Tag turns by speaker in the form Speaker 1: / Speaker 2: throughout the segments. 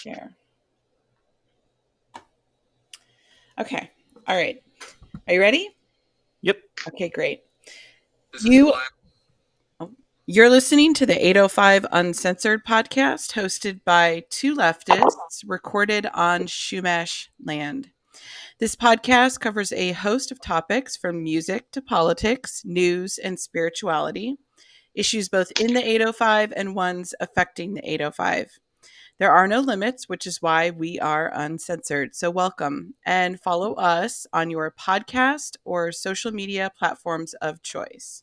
Speaker 1: Share. Okay. All right. Are you ready?
Speaker 2: Yep.
Speaker 1: Okay, great. You're listening to the 805 Uncensored podcast hosted by two leftists recorded on Shumash land. This podcast covers a host of topics from music to politics, news, and spirituality, issues both in the 805 and ones affecting the 805. There are no limits, which is why we are uncensored. So, welcome and follow us on your podcast or social media platforms of choice.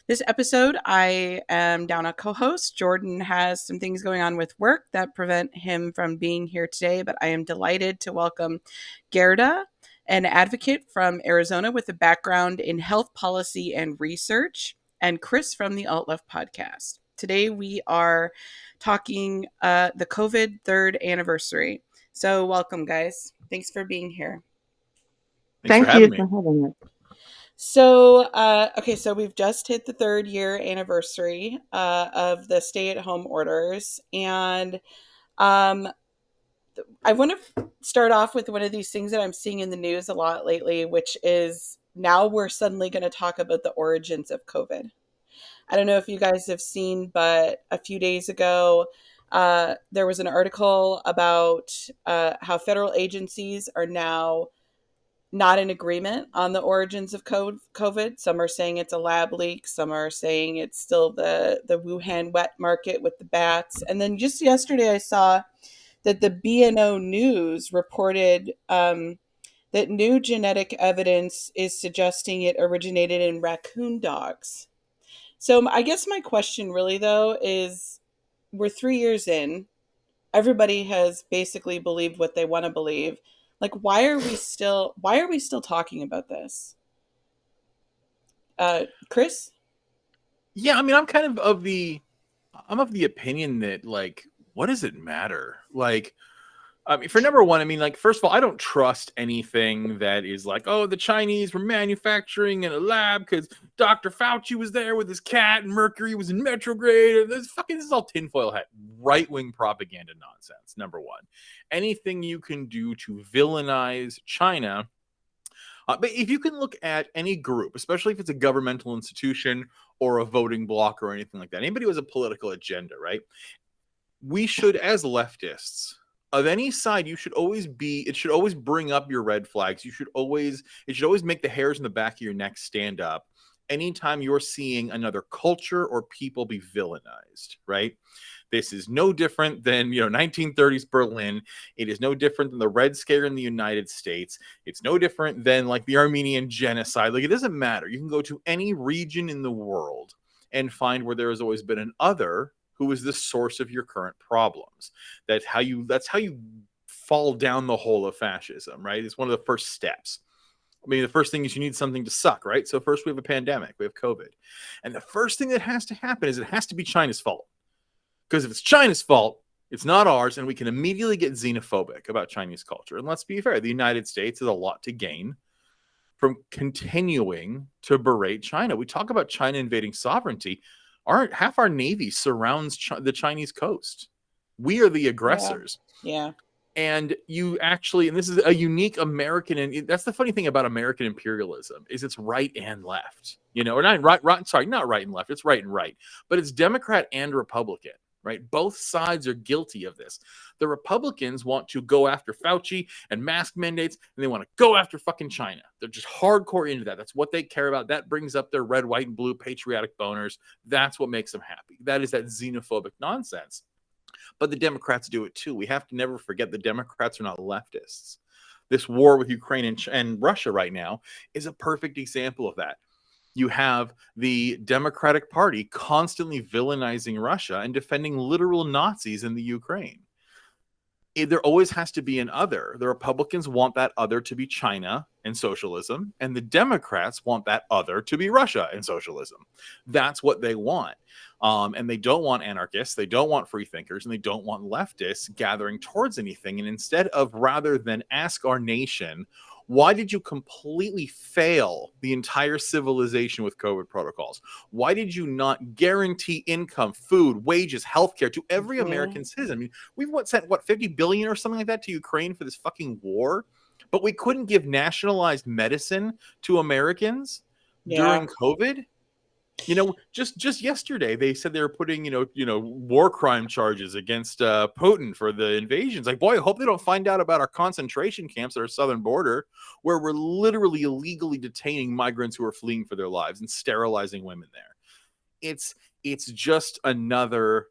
Speaker 1: This episode, I am down a co host. Jordan has some things going on with work that prevent him from being here today, but I am delighted to welcome Gerda, an advocate from Arizona with a background in health policy and research, and Chris from the Alt Left podcast. Today, we are talking the COVID third anniversary. So, welcome, guys. Thanks for being here.
Speaker 2: Thanks for
Speaker 3: Thank you
Speaker 2: having me.
Speaker 3: for having us.
Speaker 1: So, so we've just hit the 3rd-year anniversary of the stay-at-home orders, and I want to start off with one of these things that I'm seeing in the news a lot lately, which is now we're suddenly going to talk about the origins of COVID. I don't know if you guys have seen, but a few days ago, there was an article about how federal agencies are now not in agreement on the origins of COVID. Some are saying it's a lab leak. Some are saying it's still the Wuhan wet market with the bats. And then just yesterday, I saw that the BNO News reported that new genetic evidence is suggesting it originated in raccoon dogs. So I guess my question really, though, is we're 3 years in. Everybody has basically believed what they want to believe. Like, why are we still talking about this? Chris?
Speaker 2: Yeah, I mean, I'm kind of the opinion that, like, what does it matter? Like, I mean, for number one, I mean, like, first of all, I don't trust anything that is like, oh, the Chinese were manufacturing in a lab because Dr. Fauci was there with his cat and Mercury was in retrograde. This is all tinfoil hat, right-wing propaganda nonsense, number one. Anything you can do to villainize China. But if you can look at any group, especially if it's a governmental institution or a voting bloc or anything like that, anybody who has a political agenda, right? We should, as leftists, of any side, it should always bring up your red flags. It should always make the hairs in the back of your neck stand up anytime you're seeing another culture or people be villainized, right? This is no different than 1930s Berlin. It is no different than the Red Scare in the United States. It's no different than like the Armenian genocide. Like, it doesn't matter. You can go to any region in the world and find where there has always been an other who is the source of your current problems. That's how you fall down the hole of fascism, right? It's one of the first steps. I mean, the first thing is you need something to suck, right? So first we have a pandemic, we have COVID. And the first thing that has to happen is it has to be China's fault. Because if it's China's fault, it's not ours, and we can immediately get xenophobic about Chinese culture. And let's be fair, the United States has a lot to gain from continuing to berate China. We talk about China invading sovereignty. Half our Navy surrounds the Chinese coast. We are the aggressors.
Speaker 1: Yeah.
Speaker 2: And you actually, and this is a unique American, and that's the funny thing about American imperialism, is it's right and left. Or not right and left, it's right and right. But it's Democrat and Republican, right? Both sides are guilty of this. The Republicans want to go after Fauci and mask mandates, and they want to go after fucking China. They're just hardcore into that. That's what they care about. That brings up their red, white, and blue patriotic boners. That's what makes them happy. That is that xenophobic nonsense. But the Democrats do it too. We have to never forget the Democrats are not leftists. This war with Ukraine and Russia right now is a perfect example of that. You have the Democratic Party constantly villainizing Russia and defending literal Nazis in the Ukraine. There always has to be an other. The Republicans want that other to be China and socialism, and the Democrats want that other to be Russia and socialism. That's what they want. And they don't want anarchists, they don't want free thinkers, and they don't want leftists gathering towards anything. And instead of, rather than ask our nation, Why did you completely fail the entire civilization with COVID protocols? Why did you not guarantee income, food, wages, healthcare to every
Speaker 1: Mhm.
Speaker 2: American citizen? I mean, we've sent what 50 billion or something like that to Ukraine for this fucking war, but we couldn't give nationalized medicine to Americans
Speaker 1: Yeah.
Speaker 2: during COVID. Just yesterday they said they were putting war crime charges against Putin for the invasions. Like, boy, I hope they don't find out about our concentration camps at our southern border, where we're literally illegally detaining migrants who are fleeing for their lives and sterilizing women there. It's just another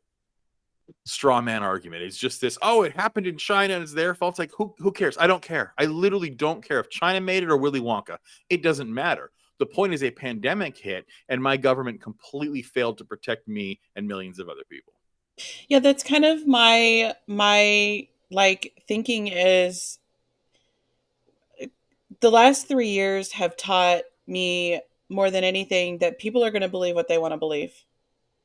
Speaker 2: straw man argument. It's just this, oh, it happened in China and it's their fault. It's like, who cares? I don't care. I literally don't care if China made it or Willy Wonka. It doesn't matter. The point is a pandemic hit and my government completely failed to protect me and millions of other people.
Speaker 1: Yeah, that's kind of my like thinking is the last 3 years have taught me more than anything that people are going to believe what they want to believe.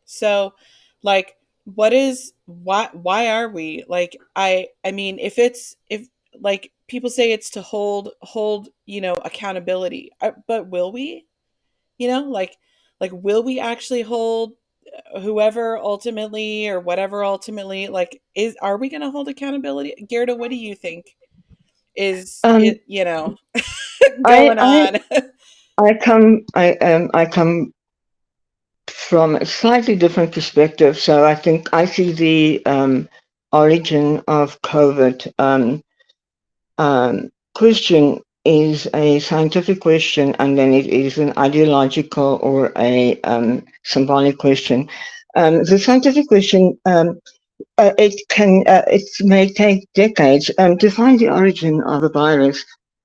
Speaker 1: So, like, what is why are we like I mean if like people say it's to hold accountability, but will we? Like will we actually hold whoever ultimately or whatever ultimately like is are we going to hold accountability? Gerda, what do you think is
Speaker 3: Um,
Speaker 1: it,
Speaker 3: I
Speaker 1: going
Speaker 3: I
Speaker 1: on?
Speaker 3: I come from a slightly different perspective. So I think I see the origin of COVID question is a scientific question, and then it is an ideological or a symbolic question. The scientific question, it may take decades to find the origin of a virus.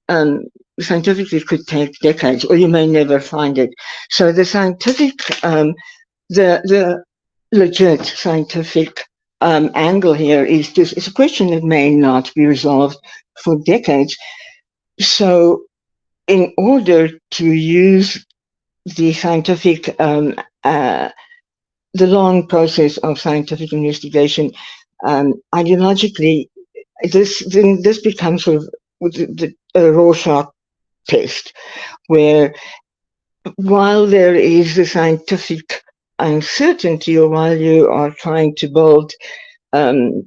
Speaker 3: Um, Scientifically, it could take decades, or you may never find it. So the scientific, the legit scientific angle here is just it's a question that may not be resolved for decades. So, in order to use the scientific, the long process of scientific investigation, ideologically, this becomes sort of a Rorschach test, where while there is the scientific uncertainty, or while you are trying to build um,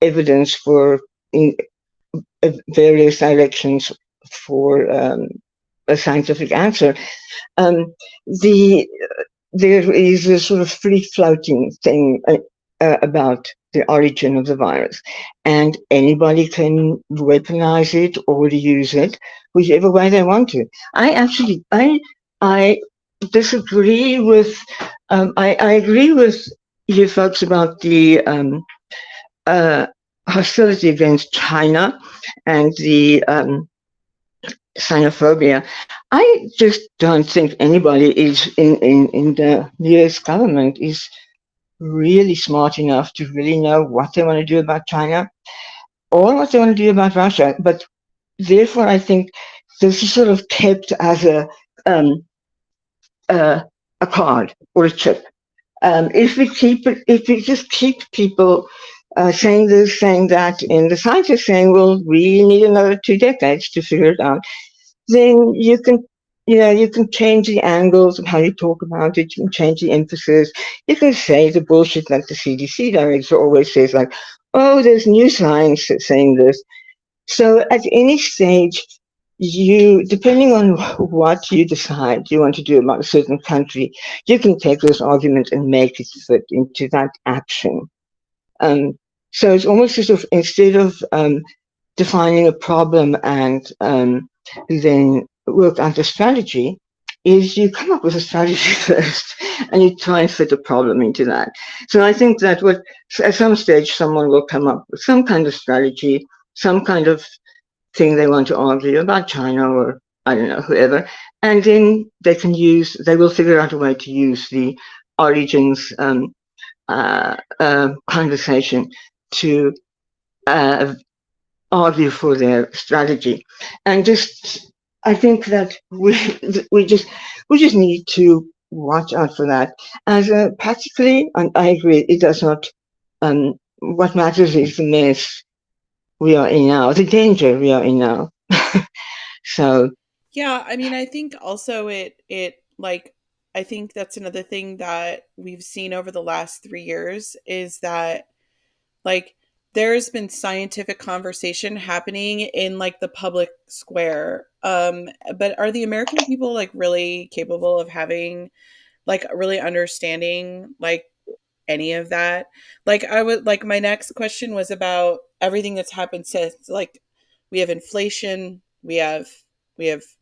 Speaker 3: evidence for in various directions for a scientific answer, um, the there is a sort of free floating thing about the origin of the virus, and anybody can weaponize it or use it whichever way they want to. I disagree with. I agree with you folks about the uh, hostility against China and the xenophobia. I just don't think anybody is in the US government is really smart enough to really know what they want to do about China or what they want to do about Russia. But therefore, I think this is sort of kept as um, a card or a chip. If we just keep people saying this, saying that, and the scientists saying, well, we need another 2 decades to figure it out, then you can change the angles of how you talk about it. You can change the emphasis. You can say the bullshit like the CDC director always says, like, oh, there's new science saying this. So at any stage, depending on what you decide you want to do about a certain country, you can take this argument and make it fit into that action. Um, so it's almost as if instead of defining a problem and then work out a strategy, is you come up with a strategy first and you try and fit a problem into that. So I think that at some stage someone will come up with some kind of strategy, some kind of thing they want to argue about China or I don't know, whoever, and then they will figure out a way to use the origins conversation to uh, argue for their strategy. And just, I think that we just need to watch out for that. As practically, and I agree, it does not. What matters is the mess we are in now, the danger we are in now. So
Speaker 1: Yeah, I mean, I think also it like I think that's another thing that we've seen over the last 3 years is that like there's been scientific conversation happening in like the public square. But are the American people like really capable of having like really understanding like any of that. Like I would like my next question was about everything that's happened since like we have inflation, we have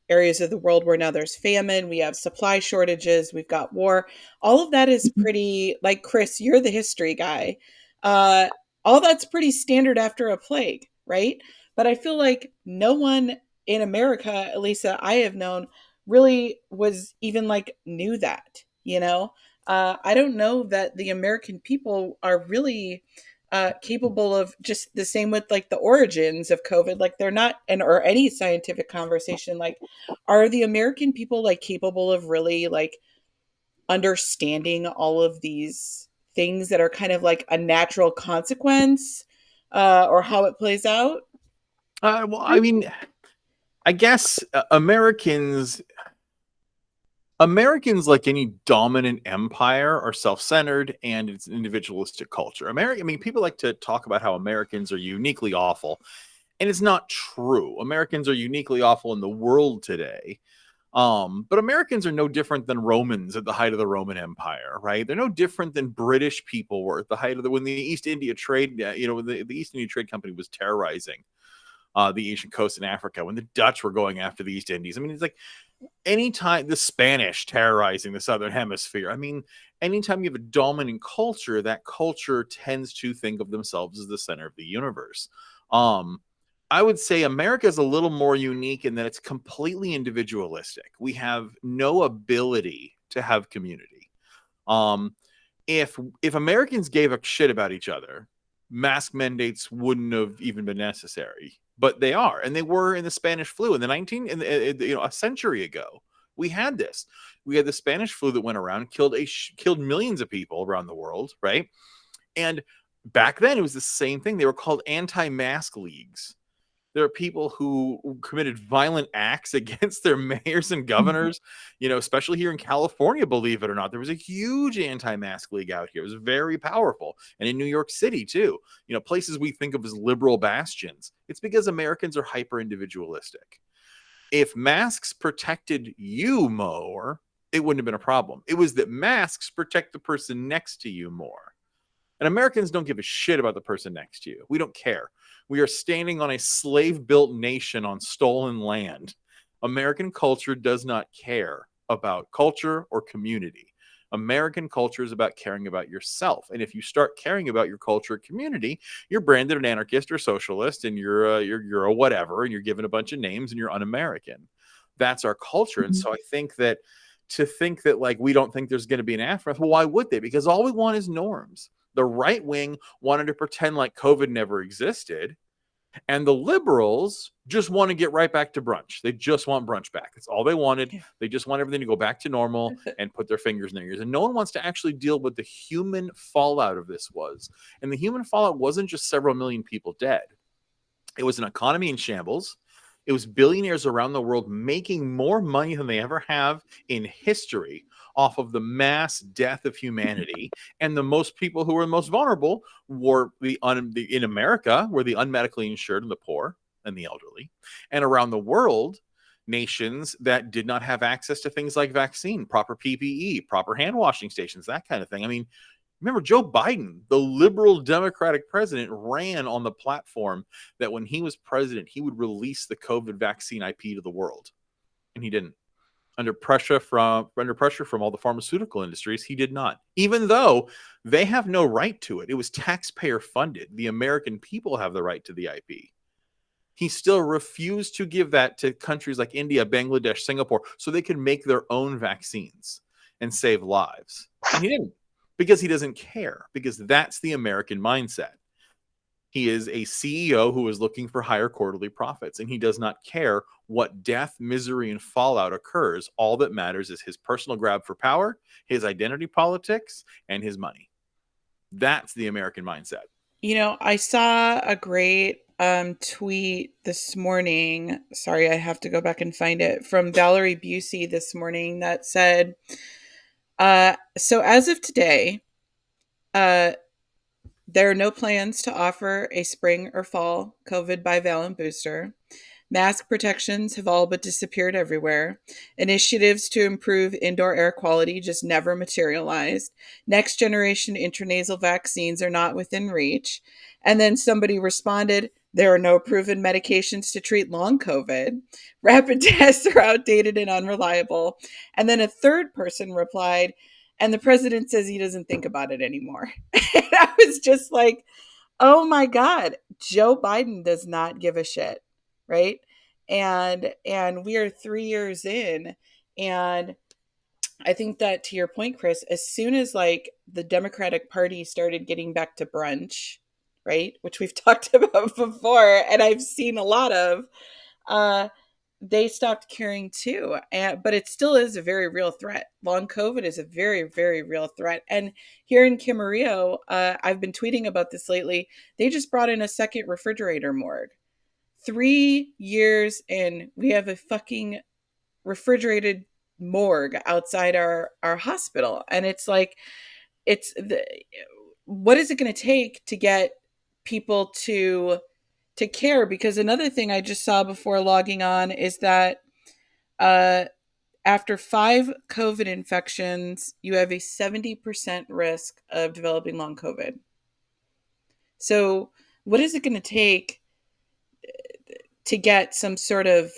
Speaker 1: areas of the world where now there's famine, we have supply shortages, we've got war. All of that is pretty like Chris, you're the history guy. Uh all that's pretty standard after a plague, right? But I feel like no one in America, at least that I have known, really was even like knew that, you know? I don't know that the American people are really capable of just the same with like the origins of COVID. Like they're not, and or any scientific conversation. Like, are the American people like capable of really like understanding all of these things that are kind of like a natural consequence or how it plays out?
Speaker 2: Well, I mean, I guess Americans, like any dominant empire, are self-centered and it's an individualistic culture. I mean, people like to talk about how Americans are uniquely awful, and it's not true. Americans are uniquely awful in the world today. But Americans are no different than Romans at the height of the Roman Empire, right? They're no different than British people were at the height of when the East India Trade, when the East India Trade Company was terrorizing the Asian coast in Africa, when the Dutch were going after the East Indies. I mean, it's like anytime the Spanish terrorizing the Southern Hemisphere. I mean, anytime you have a dominant culture, that culture tends to think of themselves as the center of the universe. Um, I would say America is a little more unique in that it's completely individualistic. We have no ability to have community. Um, if Americans gave a shit about each other, mask mandates wouldn't have even been necessary. But they are, and they were in the Spanish flu in the 19, a century ago. We had this. We had the Spanish flu that went around, killed millions of people around the world, right? And back then, it was the same thing. They were called anti-mask leagues. There are people who committed violent acts against their mayors and governors, especially here in California, believe it or not. There was a huge anti-mask league out here. It was very powerful. And in New York City, too, places we think of as liberal bastions. It's because Americans are hyper individualistic. If masks protected you more, it wouldn't have been a problem. It was that masks protect the person next to you more. And Americans don't give a shit about the person next to you. We don't care. We are standing on a slave built nation on stolen land. American culture does not care about culture or community. American culture is about caring about yourself. And if you start caring about your culture or community, you're branded an anarchist or socialist, and you're a whatever, and you're given a bunch of names, and you're un-American. That's our culture. And so I think that to think that like we don't think there's going to be an aftermath, well, why would they? Because all we want is norms. The right wing wanted to pretend like COVID never existed. And the liberals just want to get right back to brunch. They just want brunch back. That's all they wanted.
Speaker 1: Yeah.
Speaker 2: They just want everything to go back to normal and put their fingers in their ears. And no one wants to actually deal with the human fallout of this was. And the human fallout wasn't just several million people dead. It was an economy in shambles. It was billionaires around the world making more money than they ever have in history off of the mass death of humanity. And the most people who were the most vulnerable were in America were the unmedically insured and the poor and the elderly. And around the world, nations that did not have access to things like vaccine, proper PPE, proper hand washing stations, that kind of thing. I mean, remember Joe Biden, the liberal Democratic president, ran on the platform that when he was president, he would release the COVID vaccine IP to the world. And he didn't. Under pressure from all the pharmaceutical industries, he did not. Even though they have no right to it. It was taxpayer funded. The American people have the right to the IP. He still refused to give that to countries like India, Bangladesh, Singapore, so they could make their own vaccines and save lives. And he didn't, because he doesn't care, because that's the American mindset. He is a CEO who is looking for higher quarterly profits, and he does not care what death, misery, and fallout occurs. All that matters is his personal grab for power, his identity politics, and his money. That's the American mindset.
Speaker 1: I saw a great tweet this morning. Sorry, I have to go back and find it, from Valerie Busey this morning, that said, so as of today, uh, there are no plans to offer a spring or fall COVID bivalent booster. Mask protections have all but disappeared everywhere. Initiatives to improve indoor air quality just never materialized. Next generation intranasal vaccines are not within reach. And then somebody responded, there are no proven medications to treat long COVID. Rapid tests are outdated and unreliable. And then a third person replied, and the president says he doesn't think about it anymore. And I was just like, oh my God, Joe Biden does not give a shit, right? And we are 3 years in, and I think that, to your point, Chris, as soon as like the Democratic Party started getting back to brunch, right, which we've talked about before, and I've seen a lot of, uh, they stopped caring too. But it still is a very real threat. Long COVID is a very, very real threat. And here in Camarillo, I've been tweeting about this lately. They just brought in a second refrigerator morgue. 3 years in, we have a fucking refrigerated morgue outside our hospital. And it's like, it's the, what is it going to take to get people to care? Because another thing I just saw before logging on is that uh, after 5 COVID infections, you have a 70% risk of developing long COVID. So, what is it going to take to get some sort of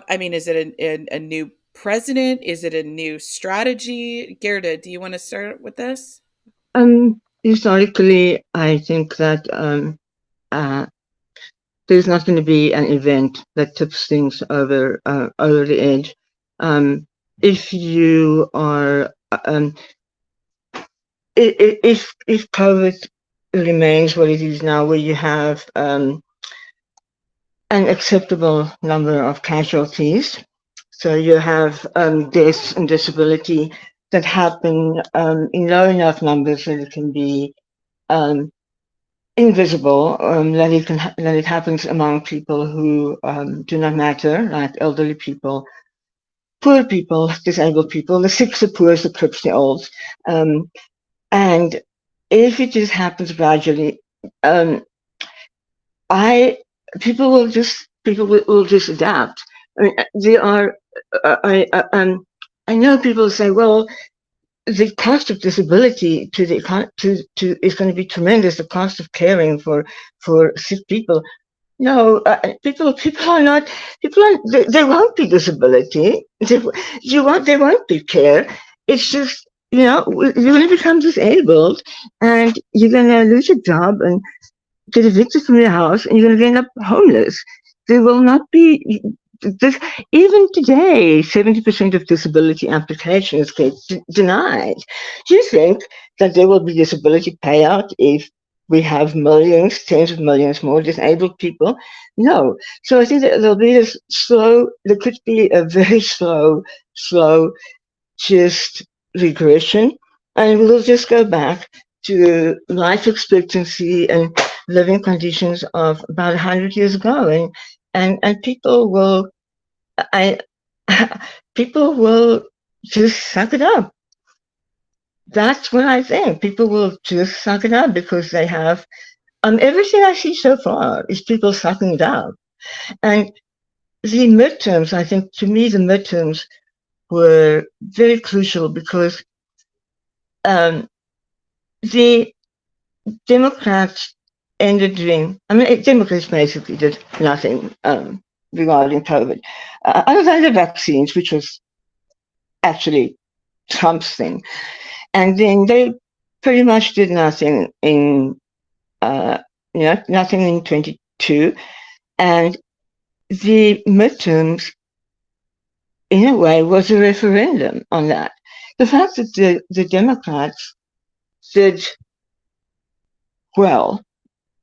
Speaker 1: I mean, is it a new president? Is it a new strategy? Gerda, do you want to start with this?
Speaker 3: Historically, I think that uh, there's not going to be an event that tips things over the edge. If you are if COVID remains what it is now, where you have an acceptable number of casualties, so you have deaths and disability that happen in low enough numbers that it can be invisible, that it happens among people who do not matter, like elderly people, poor people, disabled people, the sick, the poor, the crips, the olds. And if it just happens gradually, um, I people will just adapt. I mean, there are I know people say, well, the cost of disability to is going to be tremendous. The cost of caring for sick people. No, people are not people are there won't be disability. There won't be care. It's just, you're going to become disabled, and you're going to lose your job and get evicted from your house, and you're going to end up homeless. There will not be this. Even today, 70% of disability applications get denied. Do you think that there will be disability payout if we have millions, tens of millions more disabled people? No. So I think that there could be a very slow just regression, and we'll just go back to life expectancy and living conditions of about 100 years ago, and I people will just suck it up. That's what I think. People will just suck it up because they have everything I see so far is people sucking it up. And the midterms, I think, to me, the midterms were very crucial because um, the Democrats ended doing, I mean, Democrats basically did nothing regarding COVID, other than the vaccines, which was actually Trump's thing. And then they pretty much did nothing nothing in 22. And the midterms, in a way, was a referendum on that. The fact that the Democrats did well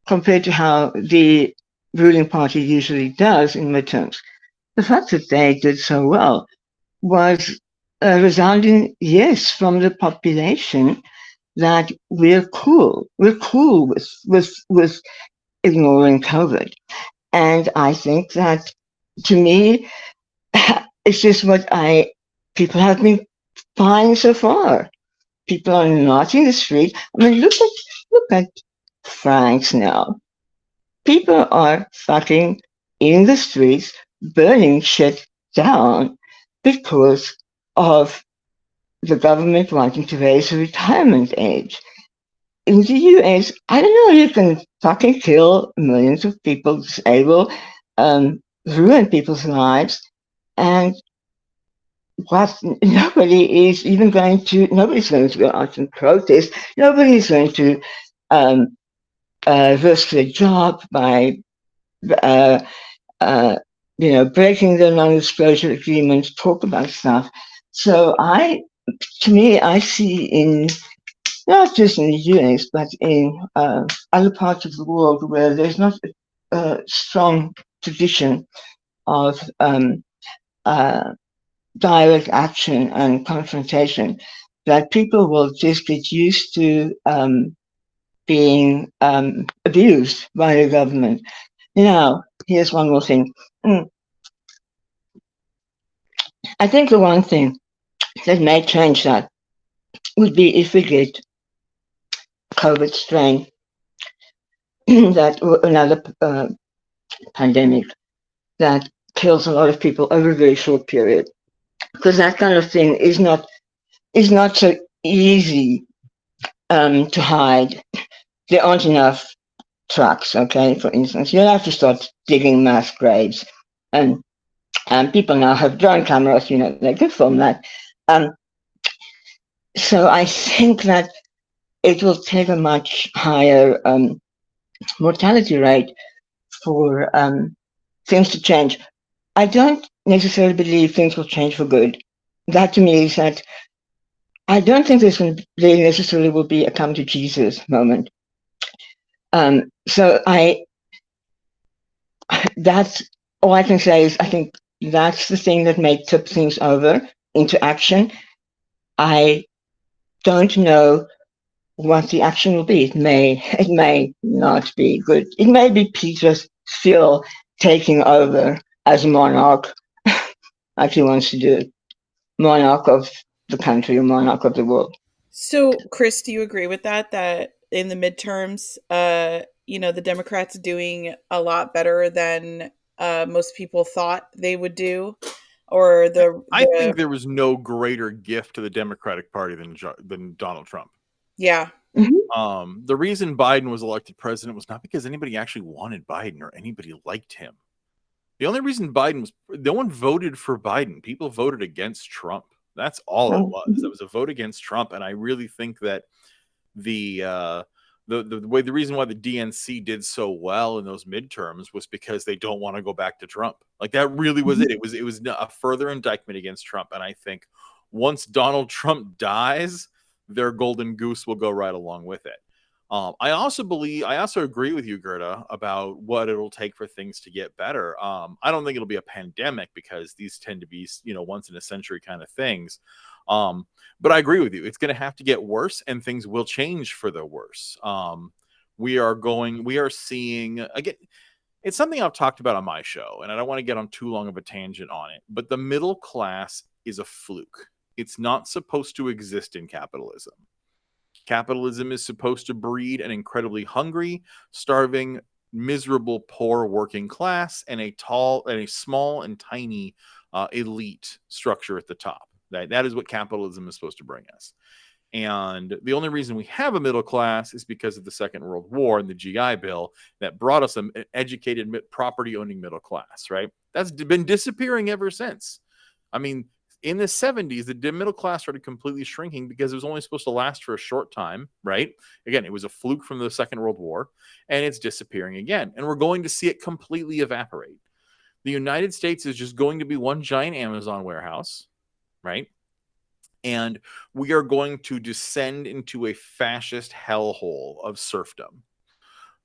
Speaker 3: compared to how the ruling party usually does in midterms. The fact that they did so well was a resounding yes from the population that we're cool. We're cool with ignoring COVID. And I think that, to me, it's just people have been fine so far. People are not in the street. I mean, look at France now. People are fucking in the streets, burning shit down because of the government wanting to raise the retirement age. In the US, I don't know, you can fucking kill millions of people, disable, ruin people's lives, and what nobody's going to go out and protest. Nobody's going to um, risk their job by uh, uh, breaking the non-disclosure agreement, talk about stuff. So to me, I see in not just in the US, but in other parts of the world where there's not a strong tradition of uh, direct action and confrontation, that people will just get used to being abused by the government. Now, here's one more thing. I think the one thing that may change that would be if we get COVID strain, that or another pandemic that kills a lot of people over a very short period, because that kind of thing is not so easy to hide. There aren't enough trucks. Okay, for instance, you'll have to start digging mass graves, and people now have drone cameras. They can film that. Um, so I think that it will take a much higher mortality rate for things to change. I don't necessarily believe things will change for good. That to me is that I don't think there necessarily will be a come to Jesus moment. So that's all I can say is I think that's the thing that may tip things over into action. I don't know what the action will be. It may not be good. It may be Peter still taking over as monarch, like he wants to do, monarch of the country, or monarch of the world.
Speaker 1: So, Chris, do you agree with that? That in the midterms, the Democrats doing a lot better than most people thought they would do, or
Speaker 2: I think
Speaker 1: the
Speaker 2: there was no greater gift to the Democratic Party than Donald Trump.
Speaker 1: yeah.
Speaker 3: Mm-hmm.
Speaker 2: The reason Biden was elected president was not because anybody actually wanted Biden or anybody liked him. The only reason no one voted for Biden. People voted against Trump. That's all it was. It was a vote against Trump, and I really think that the the reason why the DNC did so well in those midterms was because they don't want to go back to Trump. Like that really was it. It was a further indictment against Trump, and I think once Donald Trump dies, their golden goose will go right along with it. I also agree with you, Gerda, about what it'll take for things to get better. I don't think it'll be a pandemic because these tend to be, once in a century kind of things. But I agree with you. It's going to have to get worse, and things will change for the worse. We are seeing again. It's something I've talked about on my show, and I don't want to get on too long of a tangent on it. But the middle class is a fluke. It's not supposed to exist in capitalism. Capitalism is supposed to breed an incredibly hungry, starving, miserable, poor working class and a small and tiny elite structure at the top. That is what capitalism is supposed to bring us. And the only reason we have a middle class is because of the Second World War and the GI Bill that brought us an educated, property owning middle class, right? That's been disappearing ever since. I mean, in the 70s, the middle class started completely shrinking because it was only supposed to last for a short time, right? Again, it was a fluke from the Second World War, and it's disappearing again. And we're going to see it completely evaporate. The United States is just going to be one giant Amazon warehouse, right? And we are going to descend into a fascist hellhole of serfdom.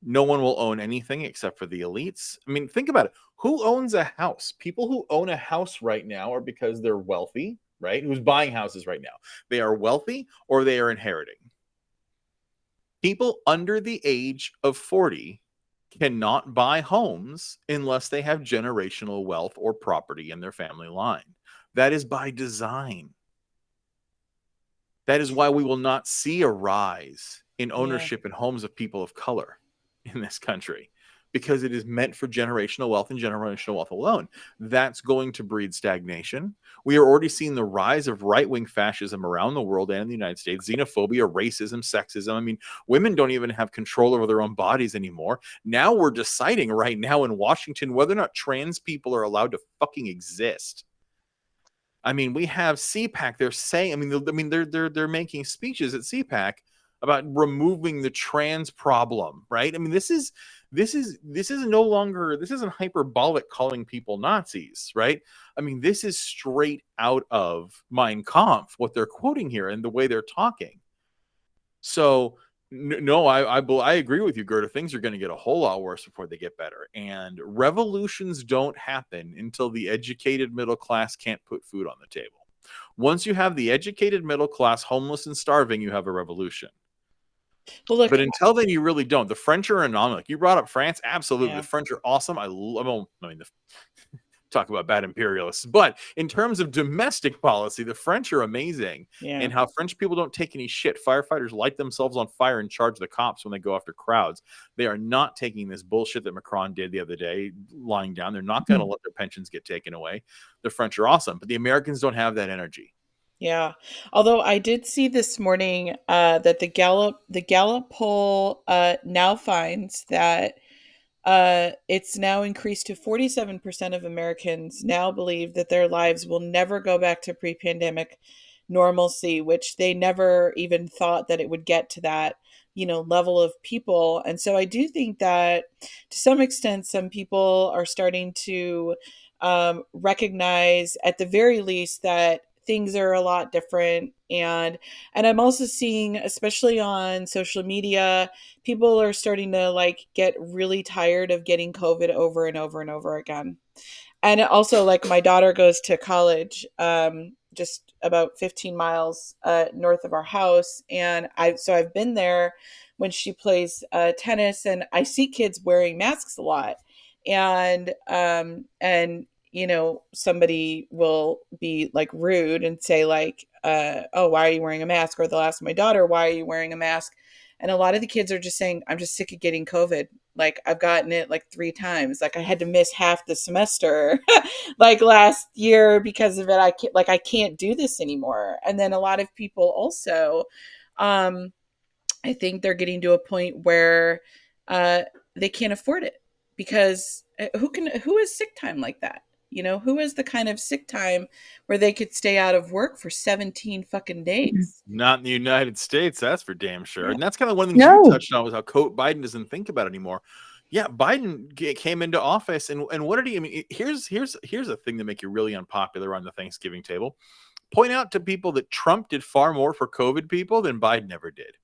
Speaker 2: No one will own anything except for the elites. I mean, think about it. Who owns a house? People who own a house right now are because they're wealthy, right? Who's buying houses right now? They are wealthy or they are inheriting. People under the age of 40 cannot buy homes unless they have generational wealth or property in their family line. That is by design. That is why we will not see a rise in
Speaker 1: Yeah.
Speaker 2: ownership in homes of people of color in this country, because it is meant for generational wealth and generational wealth alone. That's going to breed stagnation. We are already seeing the rise of right wing fascism around the world and in the United States, xenophobia, racism, sexism. I mean, women don't even have control over their own bodies anymore. Now we're deciding right now in Washington whether or not trans people are allowed to fucking exist. I mean, we have CPAC. They're saying, they're making speeches at CPAC about removing the trans problem, right? I mean, this is no longer, this isn't hyperbolic calling people Nazis, right? I mean, this is straight out of Mein Kampf, what they're quoting here and the way they're talking. So no, I agree with you, Gerda. Things are going to get a whole lot worse before they get better. And revolutions don't happen until the educated middle class can't put food on the table. Once you have the educated middle class homeless and starving, you have a revolution.
Speaker 1: Well, look,
Speaker 2: But until then, you really don't. The French are anomalous. Like you brought up France, absolutely.
Speaker 1: yeah,
Speaker 2: The French are awesome. I love. I mean, talk about bad imperialists. But in terms of domestic policy, the French are amazing.
Speaker 1: yeah,
Speaker 2: And how French people don't take any shit. Firefighters light themselves on fire and charge the cops when they go after crowds. They are not taking this bullshit that Macron did the other day, lying down. They're not going to let their pensions get taken away. The French are awesome, but the Americans don't have that energy.
Speaker 1: yeah. Although I did see this morning that the Gallup poll now finds that it's now increased to 47% of Americans now believe that their lives will never go back to pre-pandemic normalcy, which they never even thought that it would get to that, level of people. And so I do think that to some extent, some people are starting to recognize, at the very least, that things are a lot different. And I'm also seeing, especially on social media, people are starting to like get really tired of getting COVID over and over and over again. And also, like, my daughter goes to college just about 15 miles north of our house, and I've been there when she plays tennis, and I see kids wearing masks a lot. And somebody will be like rude and say like, oh, why are you wearing a mask? Or they'll ask my daughter, why are you wearing a mask? And a lot of the kids are just saying, I'm just sick of getting COVID. Like, I've gotten it like 3 times. Like, I had to miss half the semester like last year because of it. I can't do this anymore. And then a lot of people also, um, I think they're getting to a point where uh, they can't afford it, because who has sick time like that? Who is the kind of sick time where they could stay out of work for 17 fucking days?
Speaker 2: Not in the United States, that's for damn sure.
Speaker 1: Yeah.
Speaker 2: And that's kind of one of the things you
Speaker 3: No.
Speaker 2: touched on was how Biden doesn't think about it anymore. Yeah, Biden came into office, and what did he? I mean, here's a thing to make you really unpopular on the Thanksgiving table. Point out to people that Trump did far more for COVID people than Biden ever did.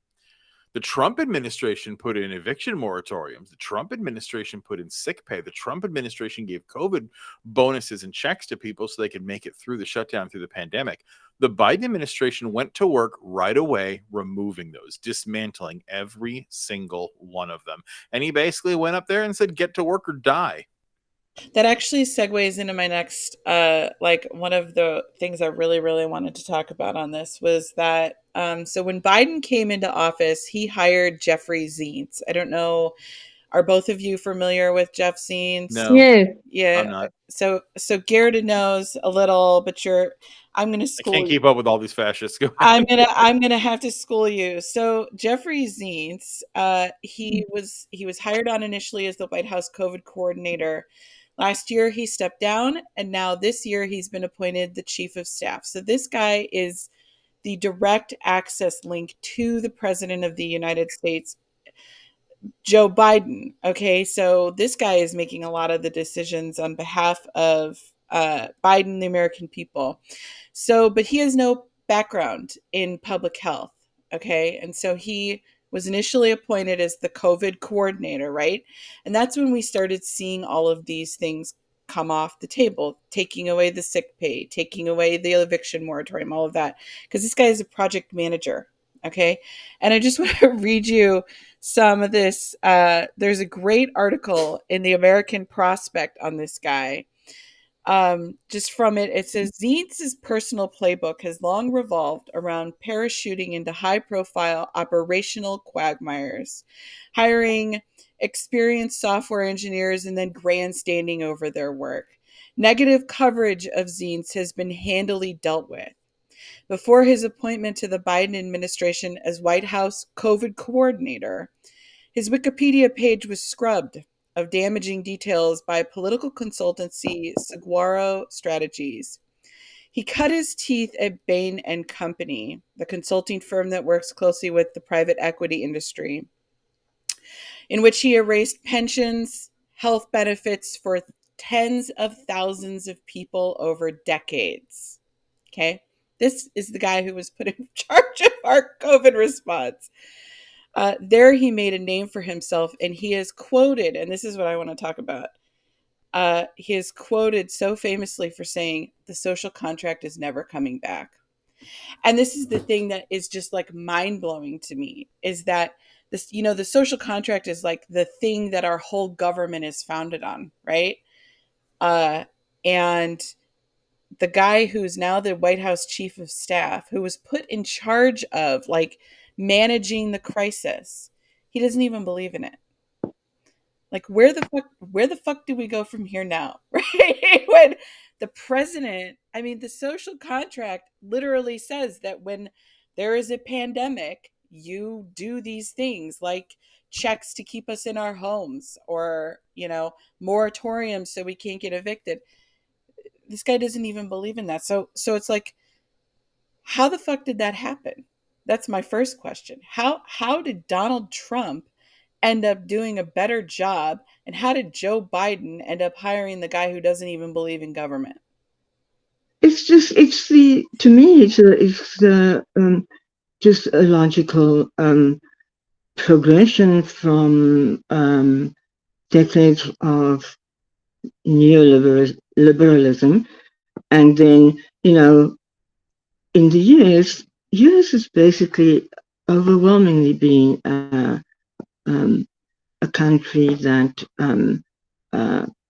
Speaker 2: The Trump administration put in eviction moratoriums. The Trump administration put in sick pay. The Trump administration gave COVID bonuses and checks to people so they could make it through the shutdown, through the pandemic. The Biden administration went to work right away, removing those, dismantling every single one of them. And he basically went up there and said, get to work or die.
Speaker 1: That actually segues into my next, like, one of the things I really, really wanted to talk about on this was that, so when Biden came into office, he hired Jeffrey Zients. I don't know, are both of you familiar with Jeff Zients?
Speaker 2: No,
Speaker 3: Yes.
Speaker 2: I'm
Speaker 1: Yeah.
Speaker 2: not.
Speaker 1: So Gerda knows a little, but I'm going to
Speaker 2: I can't
Speaker 1: school you.
Speaker 2: keep up with all these fascists. Go
Speaker 1: I'm
Speaker 2: ahead.
Speaker 1: gonna I'm gonna have to school you. So Jeffrey Zients, he was hired on initially as the White House COVID coordinator. Last year he stepped down, and now this year he's been appointed the chief of staff. So this guy is the direct access link to the president of the United States, Joe Biden. Okay, so this guy is making a lot of the decisions on behalf of Biden, the American people. So, but he has no background in public health. Okay. And so he was initially appointed as the COVID coordinator, right? And that's when we started seeing all of these things come off the table, taking away the sick pay, taking away the eviction moratorium, all of that. Because this guy is a project manager. Okay. And I just want to read you some of this. There's a great article in the American Prospect on this guy. Just from it, it says Zientz's personal playbook has long revolved around parachuting into high profile operational quagmires, hiring experienced software engineers and then grandstanding over their work. Negative coverage of Zientz has been handily dealt with. Before his appointment to the Biden administration as White House COVID coordinator, his Wikipedia page was scrubbed of damaging details by political consultancy Saguaro Strategies. He cut his teeth at Bain and Company, the consulting firm that works closely with the private equity industry, in which he erased pensions, health benefits for tens of thousands of people over decades. Okay? This is the guy who was put in charge of our COVID response. There he made a name for himself, and he is quoted, and this is what I want to talk about. He is quoted so famously for saying, the social contract is never coming back. And this is the thing that is just like mind blowing to me is that this, the social contract is like the thing that our whole government is founded on, right? And the guy who's now the White House chief of staff, who was put in charge of like managing the crisis, he doesn't even believe in it. Like where the fuck do we go from here now? Right? When the president, I mean, the social contract literally says that when there is a pandemic, you do these things like checks to keep us in our homes or, moratoriums so we can't get evicted. This guy doesn't even believe in that. So it's like, how the fuck did that happen? That's my first question. How did Donald Trump end up doing a better job, and how did Joe Biden end up hiring the guy who doesn't even believe in government?
Speaker 3: It's the to me it's the just a logical progression from decades of neoliberalism, and then in the US has basically overwhelmingly been um, a country that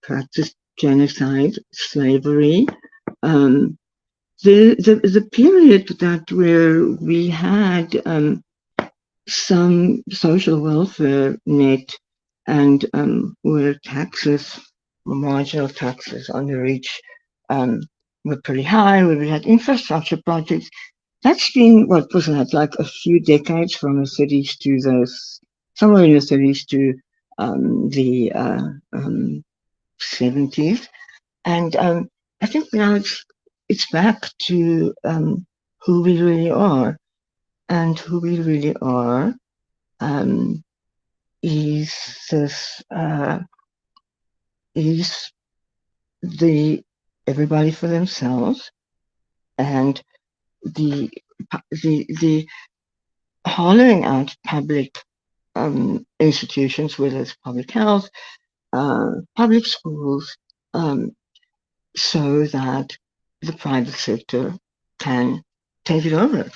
Speaker 3: practiced genocide, slavery. Um, the period that where we had some social welfare net and where taxes, marginal taxes on the rich um, were pretty high, where we had infrastructure projects. That's been, what was that, like a few decades from the 30s to somewhere in the 30s to the 70s. And I think now it's back to who we really are. And who we really are um, is this is the everybody for themselves, and the the hollowing out public institutions, whether it's public health, public schools, um, so that the private sector can take it over.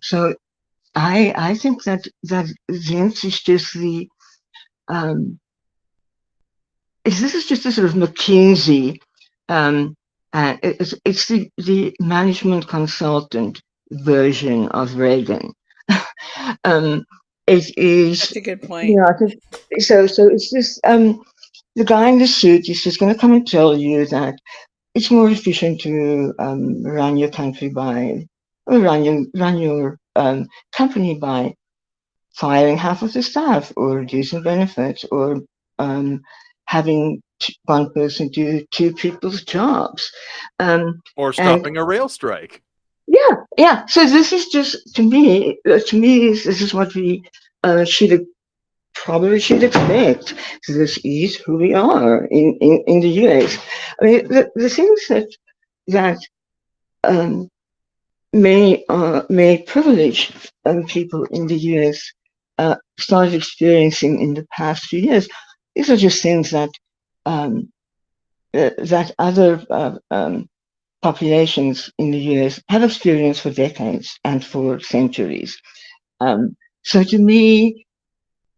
Speaker 3: So I think that Vince is just the this is just a sort of McKinsey. It's the management consultant version of Reagan. um, it is,
Speaker 1: That's a good point.
Speaker 3: I think so. So it's just the guy in the suit is just going to come and tell you that it's more efficient to run your country by, or run your company by firing half of the staff or reducing benefits or um, having one person do two people's jobs.
Speaker 2: Or
Speaker 3: And
Speaker 2: stopping a rail strike.
Speaker 3: yeah, yeah. So this is just this is what we probably should expect. So this is who we are in the US. I mean, the things that um, may privilege people in the US started experiencing in the past few years. These are just things um, that other populations in the US have experienced for decades and for centuries. So to me,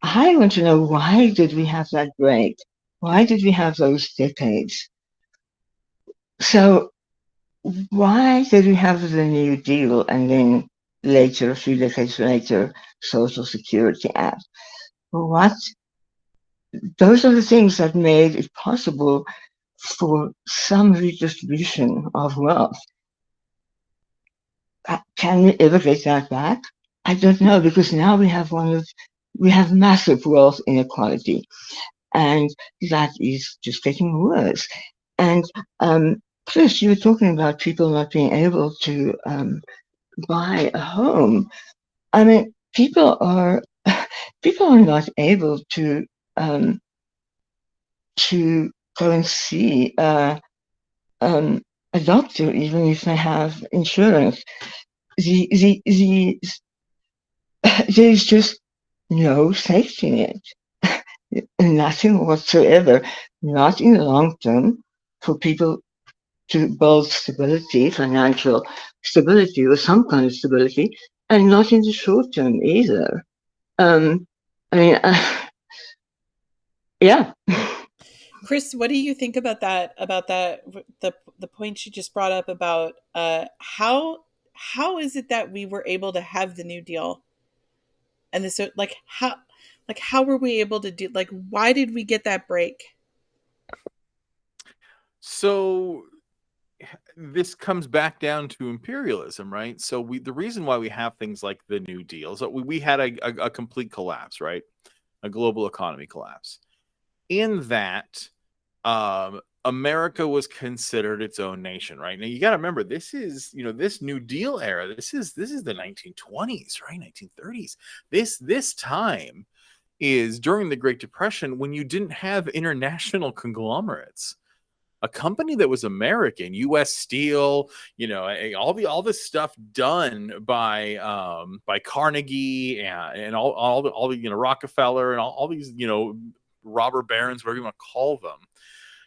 Speaker 3: I want to know, why did we have that break? Why did we have those decades? So why did we have the New Deal and then later, a few decades later, Social Security Act? What? Those are the things that made it possible for some redistribution of wealth. Can we ever get that back? I don't know, because now we have massive wealth inequality, and that is just getting worse. And Chris, you were talking about people not being able to buy a home. I mean, people are not able um, to go and see um, a doctor, even if they have insurance. The there's just no safety net, nothing whatsoever, not in the long term, for people to build stability, financial stability, or some kind of stability, and not in the short term either. Um, I mean, yeah.
Speaker 1: Chris, what do you think about that? About that, the point you just brought up about how is it that we were able to have the New Deal and this, like how were we able to do, like, why did we get that break?
Speaker 2: So this comes back down to imperialism, right? So the reason why we have things like the New Deal is that we had a complete collapse, right? A global economy collapse. In that, America was considered its own nation, right? Now you got to remember, this is, this New Deal era. This is the 1920s, right? 1930s. This time is during the Great Depression, when you didn't have international conglomerates. A company that was American, U.S. Steel, all this stuff done by Carnegie and all the Rockefeller and all these robber barons, whatever you want to call them,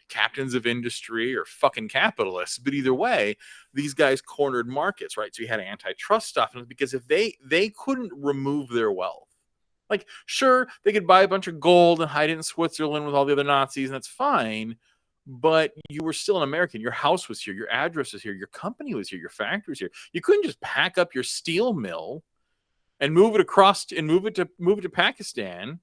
Speaker 2: captains of industry or fucking capitalists. But either way, these guys cornered markets, right? So you had antitrust stuff, and because if they couldn't remove their wealth. Like, sure, they could buy a bunch of gold and hide it in Switzerland with all the other Nazis, and that's fine. But you were still an American. Your house was here. Your address was here. Your company was here. Your factory was here. You couldn't just pack up your steel mill and move it across and move it to Pakistan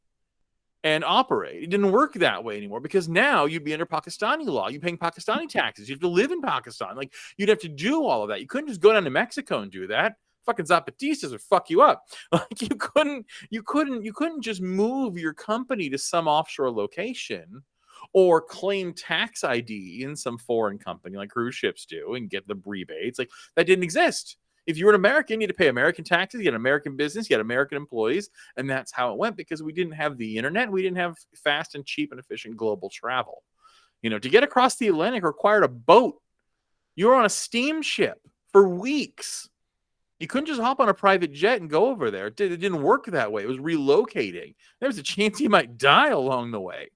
Speaker 2: and operate. It didn't work that way anymore, because now you'd be under Pakistani law. You're paying Pakistani taxes. You have to live in Pakistan. Like, you'd have to do all of that. You couldn't just go down to Mexico and do that. Fucking Zapatistas would fuck you up. Like, you couldn't just move your company to some offshore location or claim tax ID in some foreign company like cruise ships do and get the rebates. Like, that didn't exist. If you were an American, you had to pay American taxes, you had American business, you had American employees, and that's how it went, because we didn't have the internet, we didn't have fast and cheap and efficient global travel. To get across the Atlantic required a boat. You were on a steamship for weeks. You couldn't just hop on a private jet and go over there. It didn't work that way. It was relocating. There was a chance you might die along the way.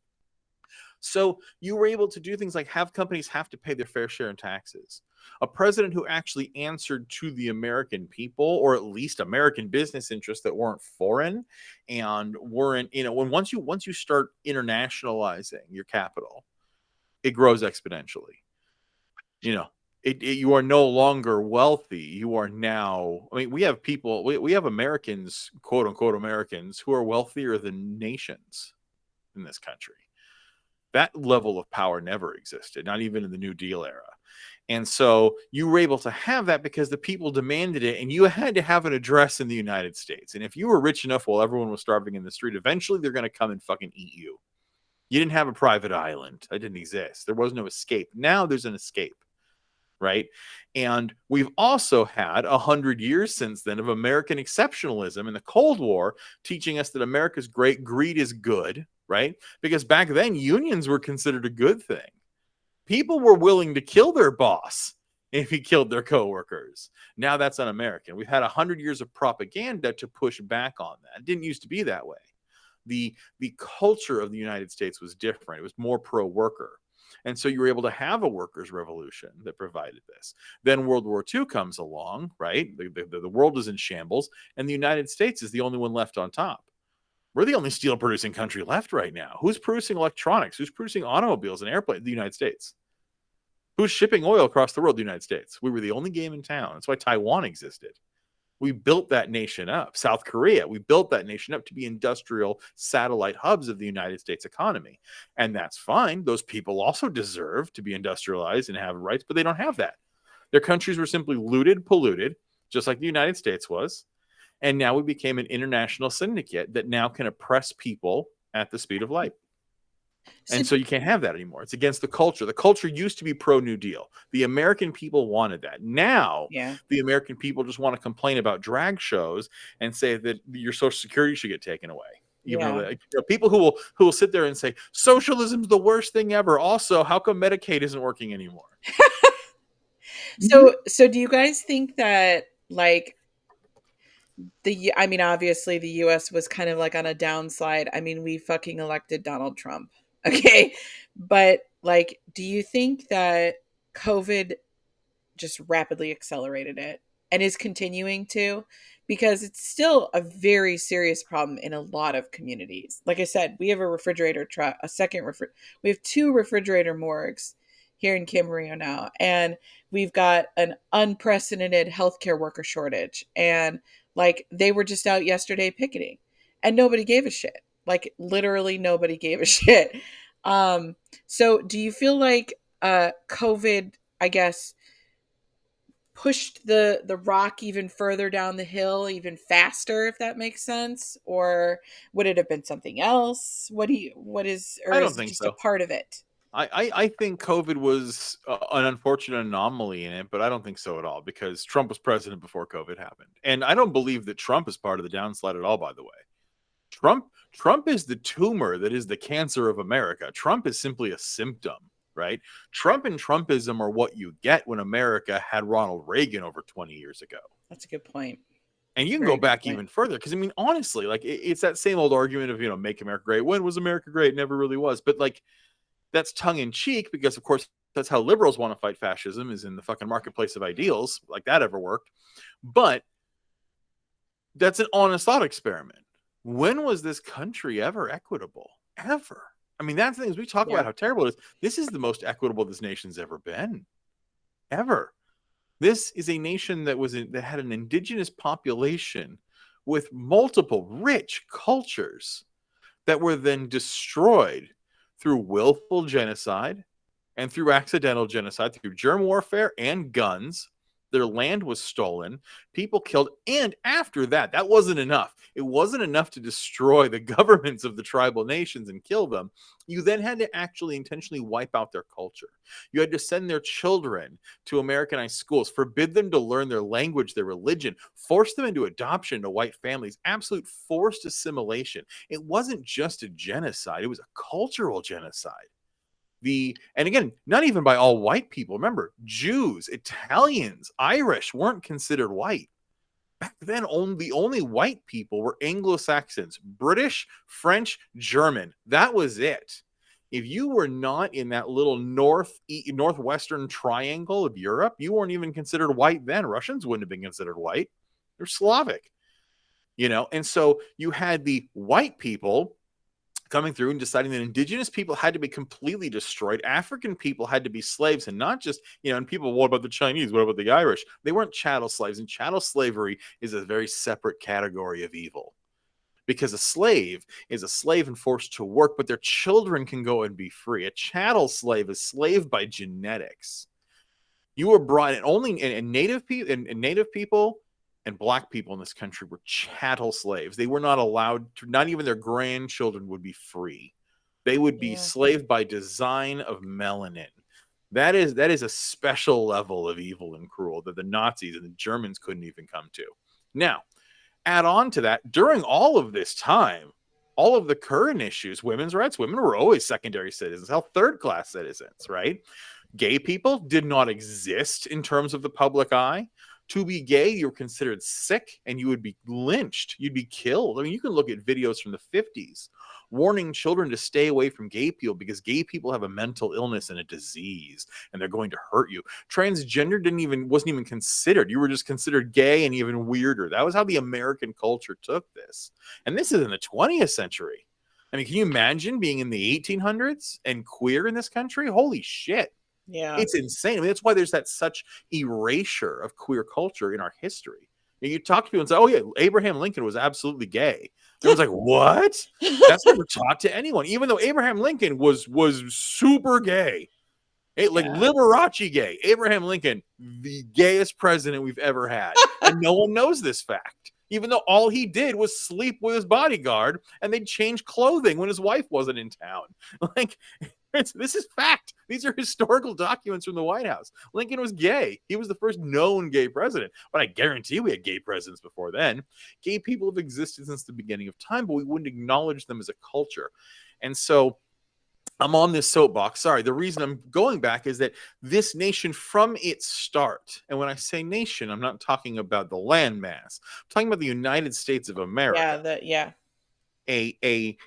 Speaker 2: So you were able to do things like have companies have to pay their fair share in taxes. A president who actually answered to the American people, or at least American business interests that weren't foreign and weren't, when once you start internationalizing your capital, it grows exponentially. You are no longer wealthy. You are now, I mean, we have people, we have Americans, quote unquote Americans, who are wealthier than nations in this country. That level of power never existed, not even in the New Deal era. And so you were able to have that because the people demanded it, and you had to have an address in the United States. And if you were rich enough while everyone was starving in the street, eventually they're going to come and fucking eat you. You didn't have a private island. That didn't exist. There was no escape. Now there's an escape, right? And we've also had 100 years since then of American exceptionalism in the Cold War, teaching us that America's great, greed is good, right? Because back then, unions were considered a good thing. People were willing to kill their boss if he killed their coworkers. Now that's un-American. We've had 100 years of propaganda to push back on that. It didn't used to be that way. the culture of the United States was different. It was more pro-worker. And so you were able to have a workers' revolution that provided this. Then World War II comes along, right? The world is in shambles, and the United States is the only one left on top. We're the only steel producing country left right now. Who's producing electronics? Who's producing automobiles and airplanes? The United States. Who's shipping oil across the world? The United States. We were the only game in town. That's why Taiwan existed. We built that nation up. South Korea, we built that nation up to be industrial satellite hubs of the United States economy. And that's fine. Those people also deserve to be industrialized and have rights, but they don't have that. Their countries were simply looted, polluted, just like the United States was. And now we became an international syndicate that now can oppress people at the speed of light. And so you can't have that anymore. It's against the culture. The culture used to be pro-New Deal. The American people wanted that. Now,
Speaker 1: Yeah.
Speaker 2: the American people just want to complain about drag shows and say that your Social Security should get taken away. Even
Speaker 1: Yeah.
Speaker 2: though people who will sit there and say socialism's the worst thing ever. Also, how come Medicaid isn't working anymore?
Speaker 1: So do you guys think that, like, I mean, obviously the US was kind of like on a downslide. I mean, we fucking elected Donald Trump. Okay. But, like, do you think that COVID just rapidly accelerated it and is continuing to, because it's still a very serious problem in a lot of communities. Like I said, we have a refrigerator truck, we have two refrigerator morgues here in Camarillo now, and we've got an unprecedented healthcare worker shortage. And, like, they were just out yesterday picketing, and nobody gave a shit. Like, literally nobody gave a shit. So do you feel like COVID, I guess, pushed the rock even further down the hill even faster, if that makes sense? Or would it have been something else? What is, or
Speaker 2: I don't
Speaker 1: is it
Speaker 2: think
Speaker 1: just a
Speaker 2: so.
Speaker 1: part of it?
Speaker 2: I think COVID was an unfortunate anomaly in it, but I don't think so at all, because Trump was president before COVID happened. And I don't believe that Trump is part of the downslide at all, by the way. Trump is the tumor that is the cancer of America. Trump is simply a symptom, right? Trump and Trumpism are what you get when America had Ronald Reagan over 20 years ago.
Speaker 1: That's a good point.
Speaker 2: And
Speaker 1: That's
Speaker 2: you
Speaker 1: a
Speaker 2: can go
Speaker 1: very good
Speaker 2: back
Speaker 1: point.
Speaker 2: even further, because I mean, honestly, like it's that same old argument of, make America great. When was America great? It never really was. But like, that's tongue in cheek, because of course that's how liberals want to fight fascism, is in the fucking marketplace of ideals. Like that ever worked? But that's an honest thought experiment. When was this country ever equitable? Ever? I mean, that's the thing, is we talk
Speaker 1: Yeah.
Speaker 2: about how terrible it is. This is the most equitable this nation's ever been. Ever. This is a nation that had an indigenous population with multiple rich cultures that were then destroyed through willful genocide and through accidental genocide, through germ warfare and guns. Their land was stolen, people killed, and after that, that wasn't enough. It wasn't enough to destroy the governments of the tribal nations and kill them. You then had to actually intentionally wipe out their culture. You had to send their children to Americanized schools, forbid them to learn their language, their religion, force them into adoption to white families, absolute forced assimilation. It wasn't just a genocide, it was a cultural genocide. And again, not even by all white people. Remember, Jews, Italians, Irish weren't considered white. Back then, the only white people were Anglo-Saxons, British, French, German. That was it. If you were not in that little northwestern triangle of Europe, you weren't even considered white then. Russians wouldn't have been considered white. They're Slavic. And so you had the white people coming through and deciding that indigenous people had to be completely destroyed. African people had to be slaves, and not just, and people, what about the Chinese? What about the Irish? They weren't chattel slaves, and chattel slavery is a very separate category of evil. Because a slave is a slave and forced to work, but their children can go and be free. A chattel slave is slave by genetics. You were brought in only, and native people and black people in this country were chattel slaves. They were not allowed to, not even their grandchildren would be free. They would be slave by design of melanin. That is a special level of evil and cruel that the Nazis and the Germans couldn't even come to. Now, add on to that, during all of this time, all of the current issues, women's rights, women were always secondary citizens, hell, third-class citizens, right? Gay people did not exist in terms of the public eye. To be gay, you were considered sick and you would be lynched. You'd be killed. I mean, you can look at videos from the 50s warning children to stay away from gay people because gay people have a mental illness and a disease and they're going to hurt you. Transgender wasn't even considered. You were just considered gay and even weirder. That was how the American culture took this. And this is in the 20th century. I mean, can you imagine being in the 1800s and queer in this country? Holy shit.
Speaker 1: Yeah.
Speaker 2: It's insane. I mean, that's why there's that such erasure of queer culture in our history. You talk to people and say, "Oh yeah, Abraham Lincoln was absolutely gay." Everyone's like, "What?" That's never taught to anyone. Even though Abraham Lincoln was super gay, like
Speaker 1: Yeah.
Speaker 2: Liberace gay. Abraham Lincoln, the gayest president we've ever had, and no one knows this fact. Even though all he did was sleep with his bodyguard, and they'd change clothing when his wife wasn't in town. Like, this is fact. These are historical documents from the White House. Lincoln was gay. He was the first known gay president. But I guarantee we had gay presidents before then. Gay people have existed since the beginning of time, but we wouldn't acknowledge them as a culture. And so I'm on this soapbox. Sorry. The reason I'm going back is that this nation from its start, and when I say nation, I'm not talking about the landmass. I'm talking about the United States of America.
Speaker 1: Yeah.
Speaker 2: A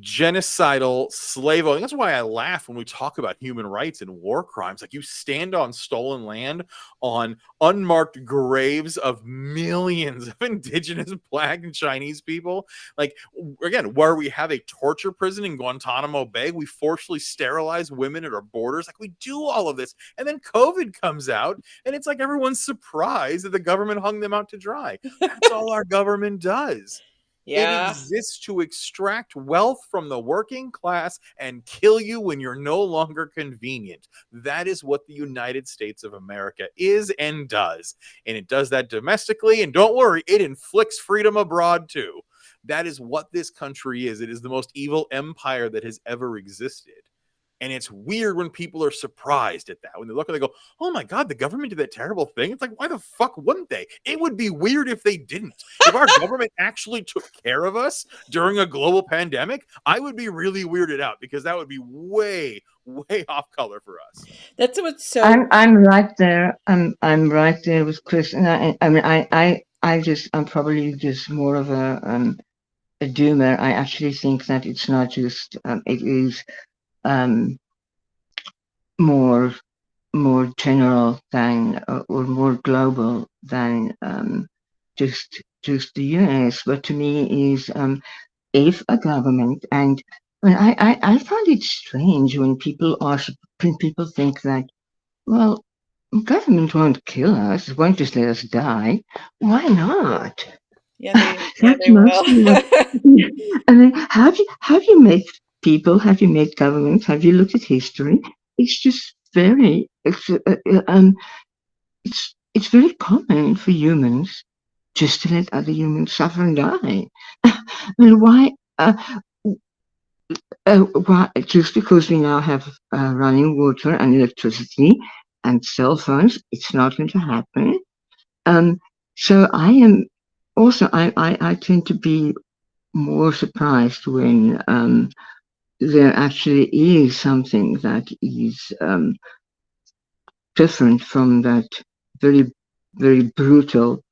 Speaker 2: genocidal slave owning. That's why I laugh when we talk about human rights and war crimes. Like, you stand on stolen land, on unmarked graves of millions of indigenous Black and Chinese people. Like, again, where we have a torture prison in Guantanamo Bay, we forcefully sterilize women at our borders. Like, we do all of this, and then COVID comes out, and it's like everyone's surprised that the government hung them out to dry. That's all our government does. It
Speaker 1: Yeah.
Speaker 2: exists to extract wealth from the working class and kill you when you're no longer convenient. That is what the United States of America is and does. And it does that domestically. And don't worry, it inflicts freedom abroad too. That is what this country is. It is the most evil empire that has ever existed. And it's weird when people are surprised at that. When they look and they go, "Oh my God, the government did that terrible thing." It's like, why the fuck wouldn't they? It would be weird if they didn't. If our government actually took care of us during a global pandemic, I would be really weirded out because that would be way, way off color for us.
Speaker 1: That's what's so.
Speaker 3: I'm right there. I'm right there with Chris. And I mean, I'm probably just more of a doomer. I actually think that it's not just, it is um, more more general than or more global than just the US. But to me, is if a government, and when I find it strange when people think that, well, government won't kill us, it won't just let us die. Why not?
Speaker 1: Yeah,
Speaker 3: That's
Speaker 1: they will.
Speaker 3: mostly what. I mean, have you met people? Have you met governments? Have you looked at history? It's just very it's very common for humans just to let other humans suffer and die. I mean, why? Just because we now have running water and electricity and cell phones, it's not going to happen. Um, so I am also I tend to be more surprised when there actually is something that is different from that very very brutal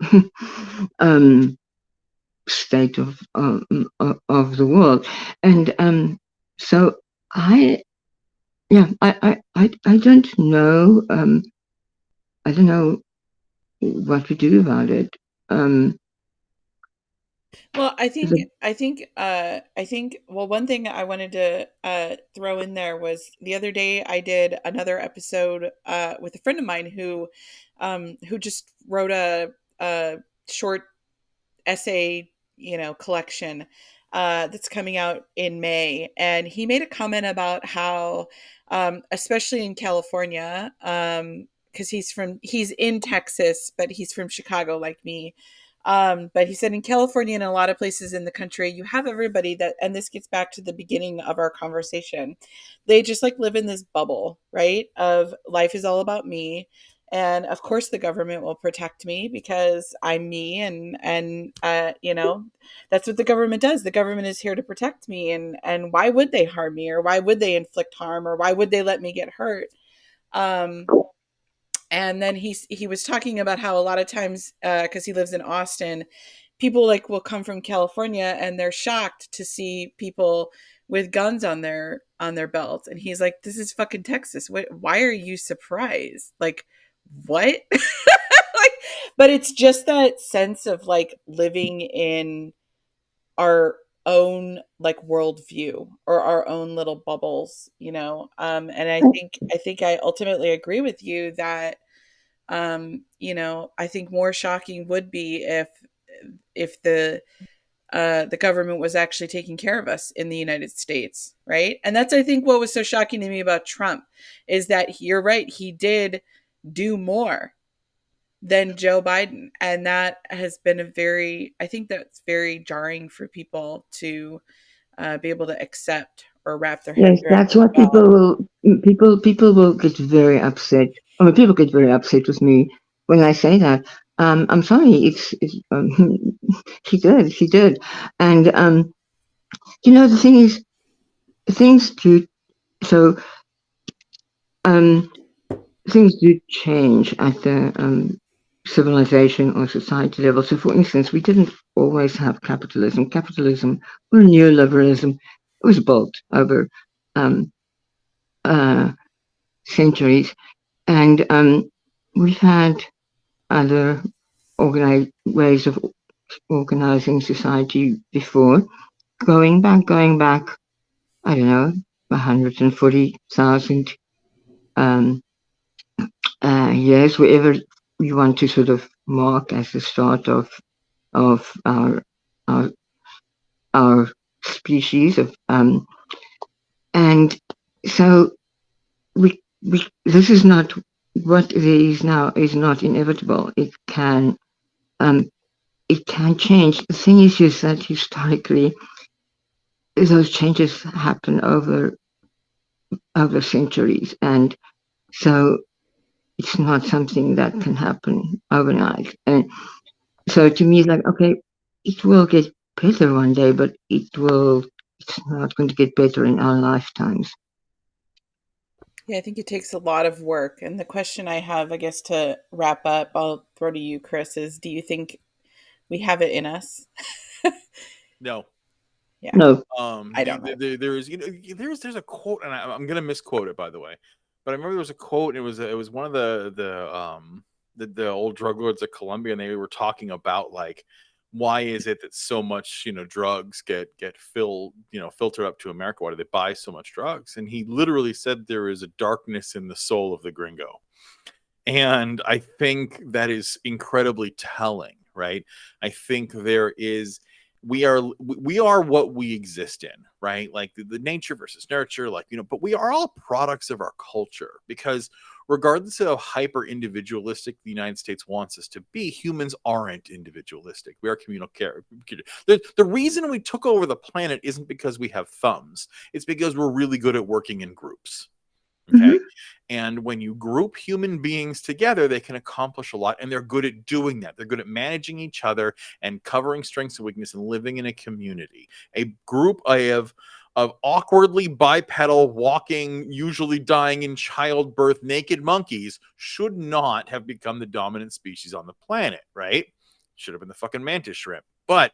Speaker 3: um, state of the world, and so I yeah I don't know I don't know what to do about it. Um,
Speaker 1: Well,
Speaker 3: the,
Speaker 1: I think well, one thing I wanted to throw in there was the other day I did another episode with a friend of mine who just wrote a short essay, collection that's coming out in May, and he made a comment about how, especially in California, because he's in Texas, but he's from Chicago like me. But he said in California and a lot of places in the country, you have everybody that, and this gets back to the beginning of our conversation. They just like live in this bubble, right? Of life is all about me, and of course the government will protect me because I'm me, and that's what the government does. The government is here to protect me, and why would they harm me, or why would they inflict harm, or why would they let me get hurt? um And then he was talking about how a lot of times, because he lives in Austin, people like will come from California and they're shocked to see people with guns on their belts, and he's like, "This is fucking Texas. Why are you surprised? Like, what?" Like, but it's just that sense of like living in our own like worldview or our own little bubbles, you know. And I ultimately agree with you that you know, I think more shocking would be if the government was actually taking care of us in the United States, right? And that's, I think, what was so shocking to me about Trump is that you're right, he did do more than Joe Biden, and that has been a very, I think that's very jarring for people to be able to accept or wrap their heads
Speaker 3: Yes,
Speaker 1: around
Speaker 3: that's
Speaker 1: as
Speaker 3: what
Speaker 1: well.
Speaker 3: people will get very upset. I mean, people get very upset with me when I say that. I'm sorry, it's she did, and you know, the thing is, things do so. Um, things do change at the civilization or society level. So, for instance, we didn't always have capitalism. Capitalism or neoliberalism was built over um, uh, centuries, and we've had other ways of organizing society before. Going back, I don't know, 140,000 um, years, wherever we want to sort of mark as the start of our our species of and so we this is not what there is now is not inevitable. Um it can change. The thing is just that historically those changes happen over centuries, and so it's not something that can happen overnight. And so to me, it's like, okay, it will get better one day, but it's not going to get better in our lifetimes.
Speaker 1: Yeah, I think it takes a lot of work. And the question I have, I guess, to wrap up, I'll throw to you, Chris, is do you think we have it in us?
Speaker 2: No.
Speaker 1: Yeah,
Speaker 3: No.
Speaker 1: I don't know.
Speaker 2: There's there's a quote, and I'm gonna misquote it, by the way, but I remember there was a quote, and it was one of the old drug lords at Columbia, and they were talking about like why is it that so much drugs get filled filtered up to America? Why do they buy so much drugs? And he literally said there is a darkness in the soul of the gringo. And I think that is incredibly telling, right? I think there is we are what we exist in, right? Like the nature versus nurture, like but we are all products of our culture, because regardless of how hyper individualistic the United States wants us to be, humans aren't individualistic. We are communal care. The reason we took over the planet isn't because we have thumbs. It's because we're really good at working in groups. Okay.
Speaker 3: Mm-hmm.
Speaker 2: And when you group human beings together, they can accomplish a lot. And they're good at doing that. They're good at managing each other and covering strengths and weakness and living in a community. A group of awkwardly bipedal, walking, usually dying in childbirth, naked monkeys should not have become the dominant species on the planet, right? Should have been the fucking mantis shrimp. But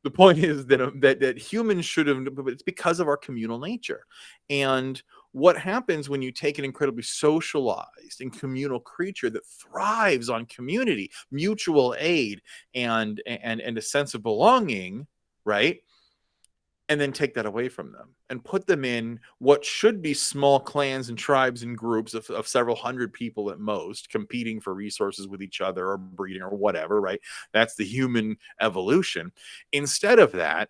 Speaker 2: the point is that humans should have, but it's because of our communal nature. And what happens when you take an incredibly socialized and communal creature that thrives on community, mutual aid, and a sense of belonging, right? And then take that away from them and put them in what should be small clans and tribes and groups of several hundred people at most, competing for resources with each other or breeding or whatever, right? That's the human evolution. Instead of that,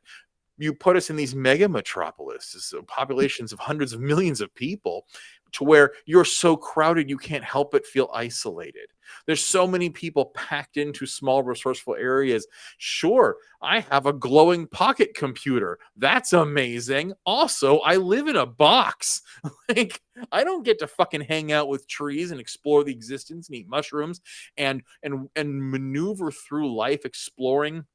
Speaker 2: you put us in these mega metropolises, populations of hundreds of millions of people, to where you're so crowded you can't help but feel isolated. There's so many people packed into small resourceful areas. Sure, I have a glowing pocket computer. That's amazing. Also, I live in a box. Like, I don't get to fucking hang out with trees and explore the existence and eat mushrooms and maneuver through life exploring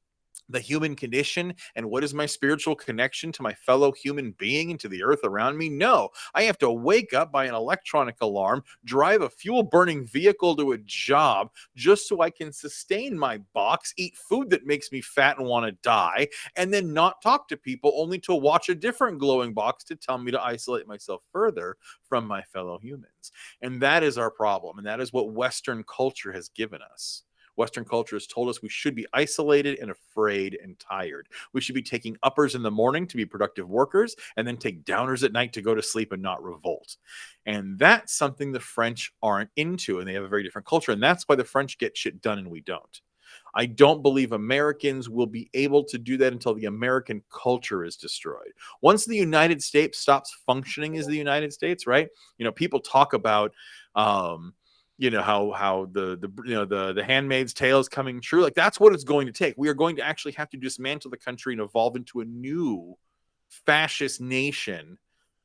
Speaker 2: the human condition and what is my spiritual connection to my fellow human being and to the earth around me? No, I have to wake up by an electronic alarm, drive a fuel burning vehicle to a job just so I can sustain my box, eat food that makes me fat and want to die, and then not talk to people only to watch a different glowing box to tell me to isolate myself further from my fellow humans. And that is our problem. And that is what Western culture has given us. Western culture has told us we should be isolated and afraid and tired. We should be taking uppers in the morning to be productive workers and then take downers at night to go to sleep and not revolt. And that's something the French aren't into, and they have a very different culture. And that's why the French get shit done and we don't. I don't believe Americans will be able to do that until the American culture is destroyed. Once the United States stops functioning as the United States, right? People talk about how the Handmaid's Tale is coming true. Like, that's what it's going to take. We are going to actually have to dismantle the country and evolve into a new fascist nation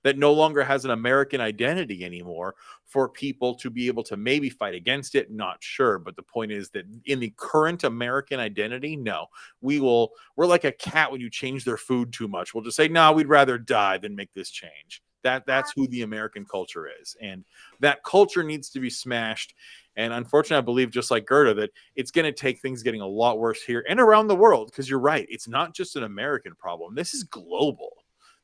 Speaker 2: that no longer has an American identity anymore for people to be able to maybe fight against it. Not sure. But the point is that in the current American identity, no, we're like a cat when you change their food too much. We'll just say, no, we'd rather die than make this change. That's who the American culture is. And that culture needs to be smashed. And unfortunately, I believe, just like Gerda, that it's going to take things getting a lot worse here and around the world. Because you're right, it's not just an American problem. This is global.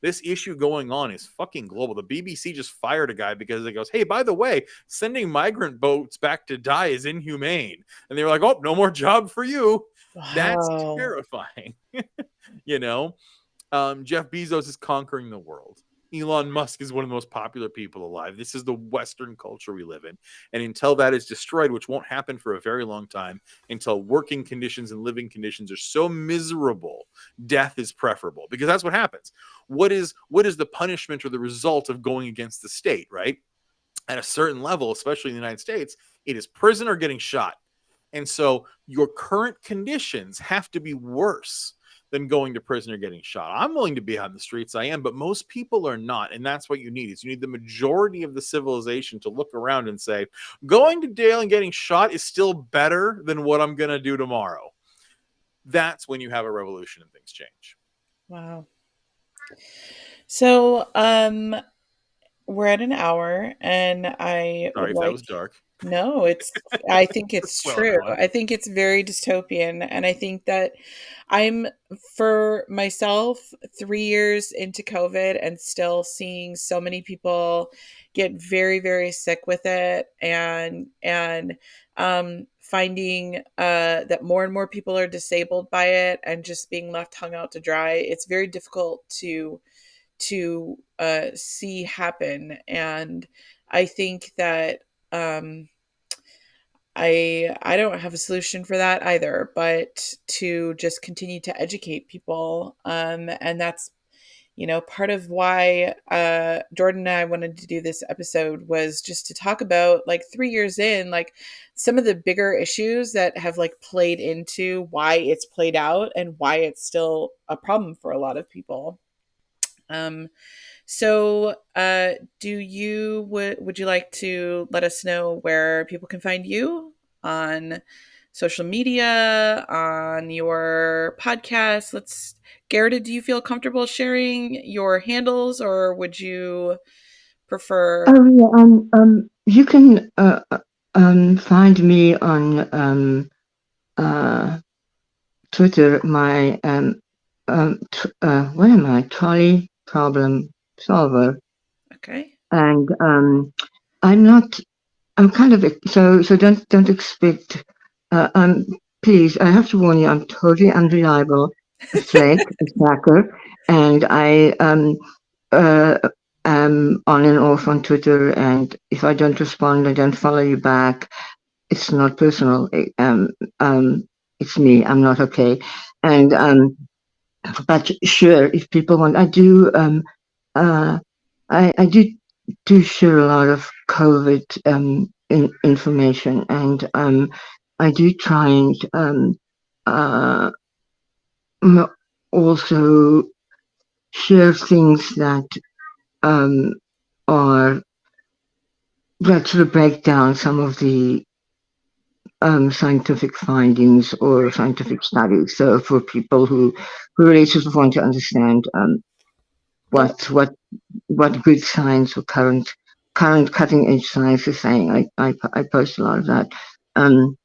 Speaker 2: This issue going on is fucking global. The BBC just fired a guy because it goes, hey, by the way, sending migrant boats back to die is inhumane. And they were like, oh, no more job for you. That's
Speaker 1: Wow.
Speaker 2: terrifying. Jeff Bezos is conquering the world. Elon Musk is one of the most popular people alive. This is the Western culture we live in. And until that is destroyed, which won't happen for a very long time, until working conditions and living conditions are so miserable, death is preferable. Because that's what happens. What is the punishment or the result of going against the state, right? At a certain level, especially in the United States, it is prison or getting shot. And so your current conditions have to be worse than going to prison or getting shot. I'm willing to be on the streets, I am, but most people are not. And that's what you need. Is you need the majority of the civilization to look around and say, going to jail and getting shot is still better than what I'm going to do tomorrow. That's when you have a revolution and things change.
Speaker 1: Wow. So, we're at an hour, and I
Speaker 2: Sorry
Speaker 1: would
Speaker 2: if that
Speaker 1: like.
Speaker 2: was dark.
Speaker 1: No, I think it's
Speaker 2: Well,
Speaker 1: true.
Speaker 2: everyone.
Speaker 1: I think it's very dystopian. And I think that I'm, for myself, 3 years into COVID and still seeing so many people get very, very sick with it, and finding that more and more people are disabled by it and just being left hung out to dry. It's very difficult to see happen. And I think that um, I don't have a solution for that either, but to just continue to educate people. And that's, part of why Jordan and I wanted to do this episode, was just to talk about, like, 3 years in, like, some of the bigger issues that have, like, played into why it's played out and why it's still a problem for a lot of people. Um, so, would you like to let us know where people can find you on social media, on your podcast? Gerda, do you feel comfortable sharing your handles, or would you prefer?
Speaker 3: Oh yeah, you can find me on uh, Twitter. My what am I? Trolley problem solver,
Speaker 1: Okay.
Speaker 3: and I'm not. I'm kind of so don't expect. Please, I have to warn you. I'm totally unreliable, a flake, a slacker, and I uh, am on and off on Twitter. And if I don't respond, I don't follow you back. It's not personal. It's me. I'm not okay. And but sure, if people want, uh, I do share a lot of COVID information, and I do try and uh, also share things that um, are that sort of break down some of the scientific findings or scientific studies. So for people who really sort of want to understand
Speaker 1: Well,
Speaker 3: what what what good science or current cutting edge science is saying, I post a lot of that. Um,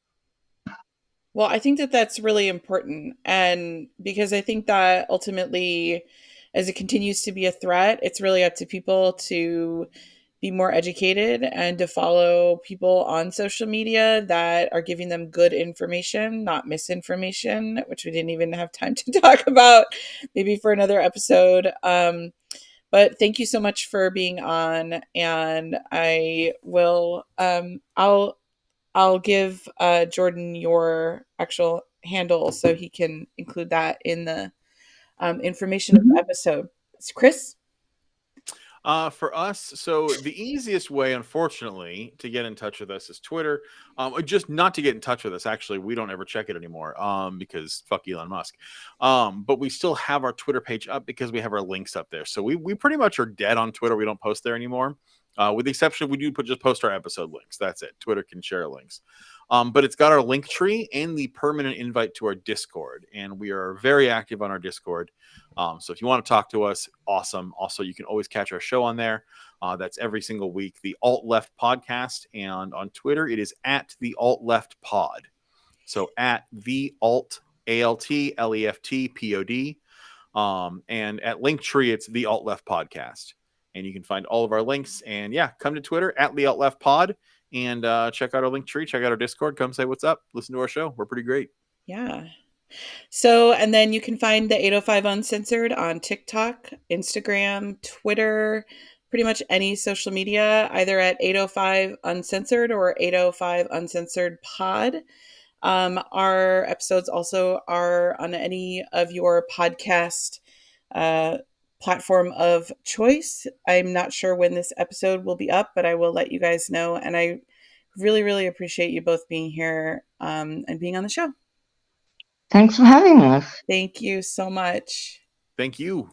Speaker 1: Well, I think that that's really important. And because I think that ultimately, as it continues to be a threat, it's really up to people to be more educated and to follow people on social media that are giving them good information, not misinformation, which we didn't even have time to talk about, maybe for another episode. But thank you so much for being on. And I will, I'll give Jordan your actual handle so he can include that in the information of the episode. It's Chris.
Speaker 2: For us, so the easiest way, unfortunately, to get in touch with us is Twitter. Just not to get in touch with us. Actually, we don't ever check it anymore. Because fuck Elon Musk. But we still have our Twitter page up because we have our links up there. So we pretty much are dead on Twitter. We don't post there anymore. With the exception of we do just post our episode links. That's it. Twitter can share links. But it's got our link tree and the permanent invite to our Discord, and we are very active on our Discord. So if you want to talk to us, awesome. Also, you can always catch our show on there. That's every single week, the Alt Left Podcast. And on Twitter, it is at the Alt Left Pod. So at the Alt, ALTLEFT POD. And at Linktree, it's the Alt Left Podcast. And you can find all of our links. And yeah, come to Twitter at the Alt Left Pod and check out our Linktree, check out our Discord, come say what's up, listen to our show. We're pretty great.
Speaker 1: Yeah. So, and then you can find the 805 Uncensored on TikTok, Instagram, Twitter, pretty much any social media, either at 805 Uncensored or 805 Uncensored Pod. Our episodes also are on any of your podcast uh, platform of choice. I'm not sure when this episode will be up, but I will let you guys know. And I really, really appreciate you both being here and being on the show.
Speaker 3: Thanks for having us.
Speaker 1: Thank you so much.
Speaker 2: Thank you.